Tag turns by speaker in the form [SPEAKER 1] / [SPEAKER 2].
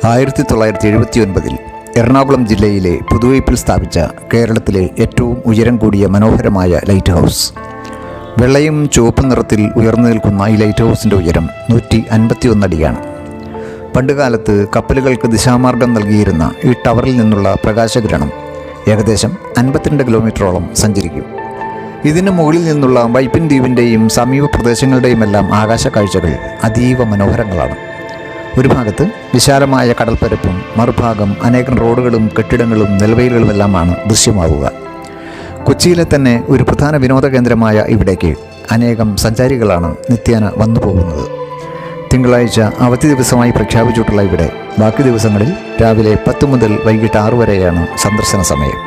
[SPEAKER 1] 1979 എറണാകുളം ജില്ലയിലെ പുതുവൈപ്പിൽ സ്ഥാപിച്ച കേരളത്തിലെ ഏറ്റവും ഉയരം കൂടിയ മനോഹരമായ ലൈറ്റ് ഹൗസ്. വെള്ളയും ചുവപ്പ് നിറത്തിൽ ഉയർന്നു നിൽക്കുന്ന ഈ ലൈറ്റ് ഹൗസിൻ്റെ ഉയരം 151 അടിയാണ്. പണ്ടുകാലത്ത് കപ്പലുകൾക്ക് ദിശാമാർഗം നൽകിയിരുന്ന ഈ ടവറിൽ നിന്നുള്ള പ്രകാശകിരണം ഏകദേശം 52 കിലോമീറ്ററോളം സഞ്ചരിക്കും. ഇതിന് മുകളിൽ നിന്നുള്ള വൈപ്പിൻ ദ്വീപിൻ്റെയും സമീപ പ്രദേശങ്ങളുടെയുമെല്ലാം ആകാശ കാഴ്ചകൾ അതീവ മനോഹരങ്ങളാണ്. ഒരു ഭാഗത്ത് വിശാലമായ കടൽപ്പരപ്പും മറുഭാഗം അനേകം റോഡുകളും കെട്ടിടങ്ങളും നെൽവയലുകളുമെല്ലാമാണ് ദൃശ്യമാവുക. കൊച്ചിയിലെ തന്നെ ഒരു പ്രധാന വിനോദ കേന്ദ്രമായ ഇവിടേക്ക് അനേകം സഞ്ചാരികളാണ് നിത്യേന വന്നു പോകുന്നത്. തിങ്കളാഴ്ച അവധി ദിവസമായി പ്രഖ്യാപിച്ചിട്ടുള്ള ഇവിടെ ബാക്കി ദിവസങ്ങളിൽ രാവിലെ 10 മുതൽ വൈകിട്ട് 6 വരെയാണ് സന്ദർശന സമയം.